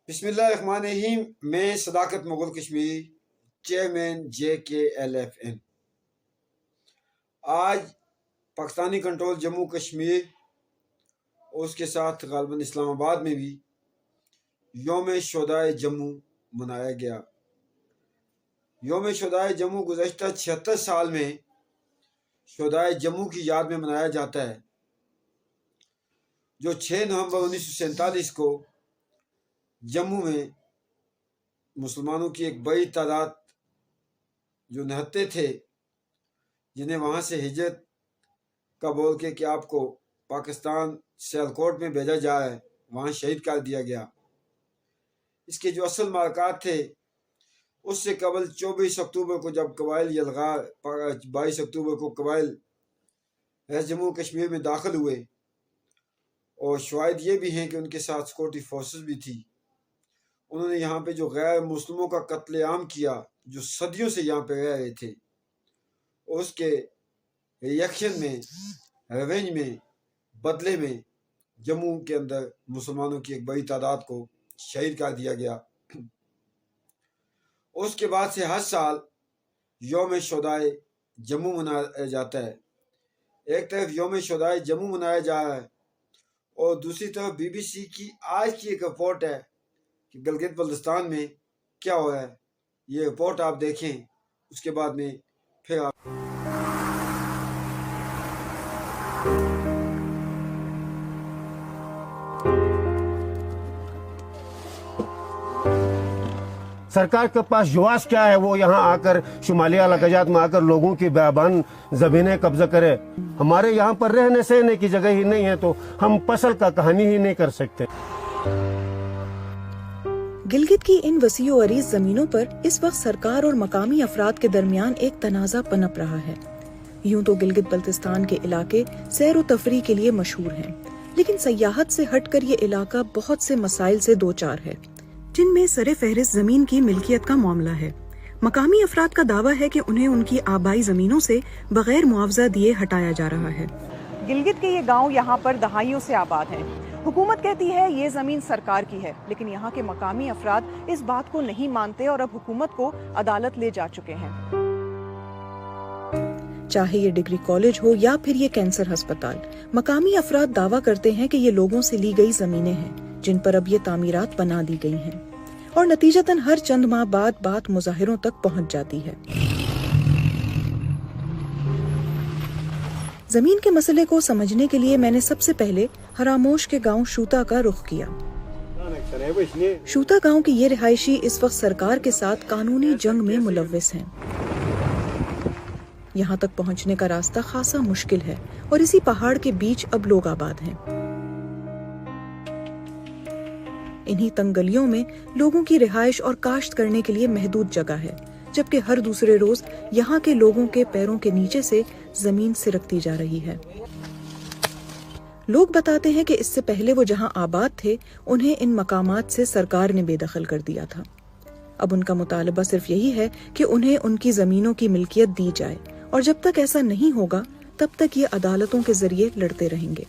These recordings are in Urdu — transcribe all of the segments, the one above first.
بسم اللہ الرحمن الرحیم۔ میں صداقت مغل کشمیری، چیئرمین JKLFN۔ آج پاکستانی کنٹرول جموں کشمیر اور اس کے ساتھ غالباً اسلام آباد میں بھی یوم شہدائے جموں منایا گیا۔ یوم شہدائے جموں گزشتہ 76 سال میں شہدائے جموں کی یاد میں منایا جاتا ہے، جو 6 نومبر 1947 کو جموں میں مسلمانوں کی ایک بڑی تعداد جو نہتے تھے، جنہیں وہاں سے ہجرت کا بول کے کہ آپ کو پاکستان سیالکوٹ میں بھیجا جائے، وہاں شہید کر دیا گیا۔ اس کے جو اصل مارکات تھے، اس سے قبل 24 اکتوبر کو جب قبائل یلغار 22 اکتوبر کو قبائل جموں کشمیر میں داخل ہوئے، اور شواہد یہ بھی ہیں کہ ان کے ساتھ سیکورٹی فورسز بھی تھی، انہوں نے یہاں پہ جو غیر مسلموں کا قتل عام کیا، جو صدیوں سے یہاں پہ رہ رہے تھے، اور اس کے ریئیکشن میں، ریونج میں، بدلے میں جموں کے اندر مسلمانوں کی ایک بڑی تعداد کو شہید کر دیا گیا۔ اس کے بعد سے ہر سال یوم شہدائے جموں منایا جاتا ہے۔ ایک طرف یوم شہدائے جموں منایا جا رہا ہے، اور دوسری طرف BBC کی آج کی ایک رپورٹ ہے کہ گلگت بلتستان میں کیا ہو رہا ہے۔ یہ رپورٹ آپ دیکھیں، اس کے بعد میں پھر آپ سرکار کے پاس جواز کیا ہے وہ یہاں آ کر شمالی علاقات میں آ کر لوگوں کی بیابان زمینیں قبضہ کرے؟ ہمارے یہاں پر رہنے سہنے کی جگہ ہی نہیں ہے تو ہم فصل کا کہانی ہی نہیں کر سکتے۔ گلگت کی ان وسیع و عریض زمینوں پر اس وقت سرکار اور مقامی افراد کے درمیان ایک تنازع پنپ رہا ہے۔ یوں تو گلگت بلتستان کے علاقے سیر و تفریح کے لیے مشہور ہیں، لیکن سیاحت سے ہٹ کر یہ علاقہ بہت سے مسائل سے دوچار ہے، جن میں سر فہرست زمین کی ملکیت کا معاملہ ہے۔ مقامی افراد کا دعویٰ ہے کہ انہیں ان کی آبائی زمینوں سے بغیر معاوضہ دیے ہٹایا جا رہا ہے۔ گلگت کے یہ گاؤں یہاں پر دہائیوں سے آباد ہیں۔ حکومت کہتی ہے یہ زمین سرکار کی ہے، لیکن یہاں کے مقامی افراد اس بات کو نہیں مانتے اور اب حکومت کو عدالت لے جا چکے ہیں۔ چاہے یہ ڈگری کالج ہو یا پھر یہ کینسر ہسپتال، مقامی افراد دعویٰ کرتے ہیں کہ یہ لوگوں سے لی گئی زمینیں ہیں جن پر اب یہ تعمیرات بنا دی گئی ہیں، اور نتیجتاً ہر چند ماہ بعد بات مظاہروں تک پہنچ جاتی ہے۔ زمین کے مسئلے کو سمجھنے کے لیے میں نے سب سے پہلے ہراموش کے گاؤں شوتا کا رخ کیا۔ شوتا گاؤں کی یہ رہائشی اس وقت سرکار کے ساتھ قانونی جنگ میں ملوث ہیں۔ یہاں تک پہنچنے کا راستہ خاصا مشکل ہے، اور اسی پہاڑ کے بیچ اب لوگ آباد ہیں۔ انہی تنگ گلیوں میں لوگوں کی رہائش اور کاشت کرنے کے لیے محدود جگہ ہے، جبکہ ہر دوسرے روز یہاں کے لوگوں کے پیروں کے نیچے سے زمین سرکتی جا رہی ہے۔ لوگ بتاتے ہیں کہ اس سے پہلے وہ جہاں آباد تھے، انہیں ان مقامات سے سرکار نے بے دخل کر دیا تھا۔ اب ان کا مطالبہ صرف یہی ہے کہ انہیں ان کی زمینوں کی ملکیت دی جائے، اور جب تک ایسا نہیں ہوگا تب تک یہ عدالتوں کے ذریعے لڑتے رہیں گے۔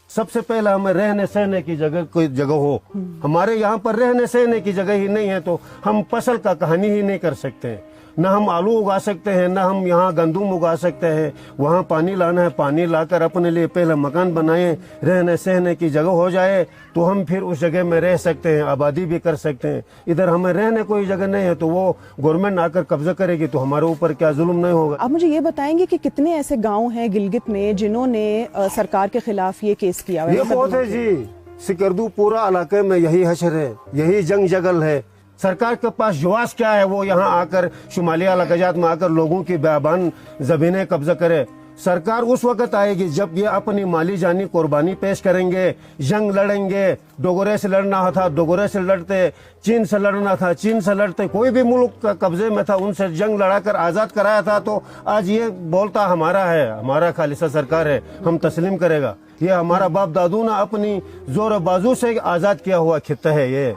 سب سے پہلا ہمیں رہنے سہنے کی جگہ کوئی جگہ ہو۔ ہمارے یہاں پر رہنے سہنے کی جگہ ہی نہیں ہے تو ہم فصل کا کہانی ہی نہیں کر سکتے، نہ ہم آلو اگا سکتے ہیں، نہ ہم یہاں گندم اگا سکتے ہیں۔ وہاں پانی لانا ہے، پانی لا کر اپنے لیے پہلے مکان بنائیں، رہنے سہنے کی جگہ ہو جائے تو ہم پھر اس جگہ میں رہ سکتے ہیں، آبادی بھی کر سکتے ہیں۔ ادھر ہمیں رہنے کوئی جگہ نہیں ہے تو وہ گورنمنٹ آ کر قبضہ کرے گی تو ہمارے اوپر کیا ظلم نہیں ہوگا؟ آپ مجھے یہ بتائیں گے کہ کتنے ایسے گاؤں ہیں گلگت میں جنہوں نے سرکار کے خلاف یہ کیس کیا ہے؟ یہ بہت ہے جی، سکردو پورا علاقے میں یہی حشر ہے، یہی جنگ جگل ہے۔ سرکار کے پاس جواز کیا ہے وہ یہاں آ کر شمالی علاقات میں آ کر لوگوں کی بیابان زمینیں قبضہ کرے؟ سرکار اس وقت آئے گی جب یہ اپنی مالی جانی قربانی پیش کریں گے، جنگ لڑیں گے۔ ڈوگرے سے لڑنا تھا ڈوگرے سے لڑتے، چین سے لڑنا تھا چین سے لڑتے، کوئی بھی ملک کا قبضے میں تھا ان سے جنگ لڑا کر آزاد کرایا تھا، تو آج یہ بولتا ہمارا ہے، ہمارا خالصہ سرکار ہے، ہم تسلیم کرے گا؟ یہ ہمارا باپ دادو نے اپنی زور بازو سے آزاد کیا ہوا خطہ ہے۔ یہ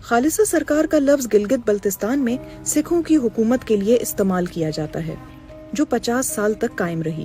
خالصہ سرکار کا لفظ گلگت بلتستان میں سکھوں کی حکومت کے لیے استعمال کیا جاتا ہے، جو 50 سال تک قائم رہی۔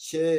6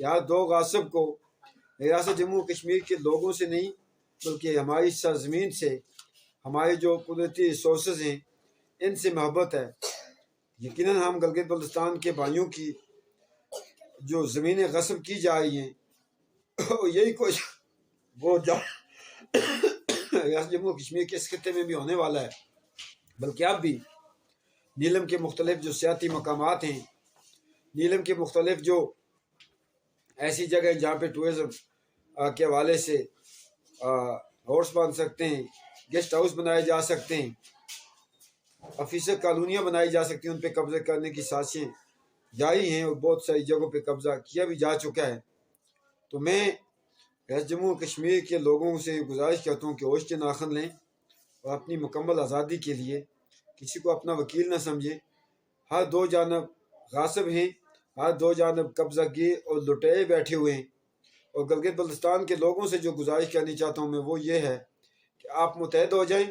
کہ آج دو غاصب کو ریاست جموں کشمیر کے لوگوں سے نہیں بلکہ ہماری سرزمین سے، ہمارے جو قدرتی ریسورسز ہیں ان سے محبت ہے۔ یقیناً ہم گلگت بلتستان کے بھائیوں کی جو زمینیں غصب کی جا رہی ہیں یہی کچھ وہ ریاست جموں کشمیر کے اس خطے میں بھی ہونے والا ہے، بلکہ اب بھی نیلم کے مختلف جو سیاحتی مقامات ہیں، نیلم کے مختلف جو ایسی جگہ جہاں پہ ٹورزم کے حوالے سے ہاؤس بن سکتے ہیں، گیسٹ ہاؤس بنائے جا سکتے ہیں، آفیسر کالونیاں بنائی جا سکتی ہیں، ان پہ قبضہ کرنے کی سازشیں جاری ہیں اور بہت ساری جگہوں پہ قبضہ کیا بھی جا چکا ہے۔ تو میں ریاست جموں کشمیر کے لوگوں سے گزارش کرتا ہوں کہ ہوش کے ناخن لیں اور اپنی مکمل آزادی کے لیے کسی کو اپنا وکیل نہ سمجھیں۔ ہر دو جانب غاصب ہیں، ہر دو جانب قبضہ گیر اور لٹائے بیٹھے ہوئے ہیں، اور گلگت بلتستان کے لوگوں سے جو گزارش کرنی چاہتا ہوں میں وہ یہ ہے کہ آپ متحد ہو جائیں۔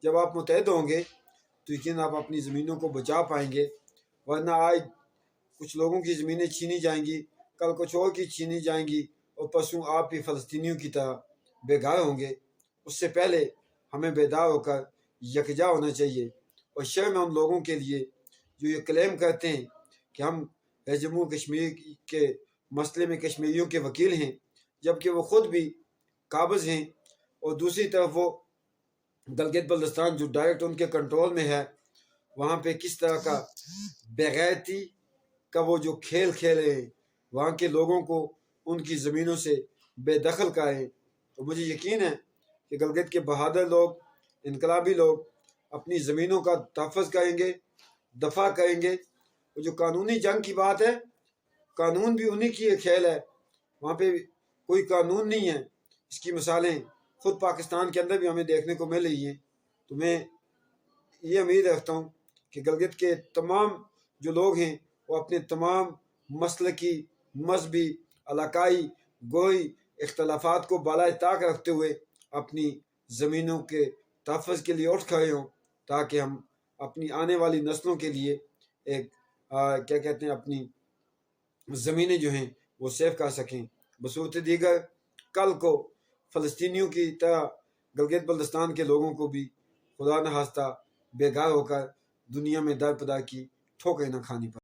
جب آپ متحد ہوں گے تو یقیناً آپ اپنی زمینوں کو بچا پائیں گے، ورنہ آج کچھ لوگوں کی زمینیں چھینی جائیں گی، کل کچھ اور کی چھینی جائیں گی، اور پرسوں آپ بھی فلسطینیوں کی طرح بے گھر ہوں گے۔ اس سے پہلے ہمیں بیدار ہو کر یکجا ہونا چاہیے، اور شرم ہے ان لوگوں کے لیے جو یہ کلیم کرتے ہیں کہ ہم جموں کشمیر کے مسئلے میں کشمیریوں کے وکیل ہیں، جبکہ وہ خود بھی قابض ہیں، اور دوسری طرف وہ گلگت بلتستان جو ڈائریکٹ ان کے کنٹرول میں ہے، وہاں پہ کس طرح کا بغیرتی کا وہ جو کھیل کھیل رہے ہیں، وہاں کے لوگوں کو ان کی زمینوں سے بے دخل کریں۔ تو مجھے یقین ہے کہ گلگت کے بہادر لوگ، انقلابی لوگ اپنی زمینوں کا تحفظ کریں گے، دفاع کریں گے۔ وہ جو قانونی جنگ کی بات ہے، قانون بھی انہی کی کھیل ہے، وہاں پہ کوئی قانون نہیں ہے۔ اس کی مثالیں خود پاکستان کے اندر بھی ہمیں دیکھنے کو مل رہی ہیں۔ تو میں یہ امید رکھتا ہوں کہ گلگت کے تمام جو لوگ ہیں وہ اپنے تمام مسلکی، مذہبی، علاقائی، گوئی اختلافات کو بالائے طاق رکھتے ہوئے اپنی زمینوں کے تحفظ کے لیے اٹھ کھڑے ہوں، تاکہ ہم اپنی آنے والی نسلوں کے لیے ایک کیا کہتے ہیں اپنی زمینیں جو ہیں وہ سیو کر سکیں۔ بصورت دیگر کل کو فلسطینیوں کی طرح گلگت بلتستان کے لوگوں کو بھی خدا نخواستہ بے گھر ہو کر دنیا میں در پدر کی ٹھوکریں نہ کھانی پڑے۔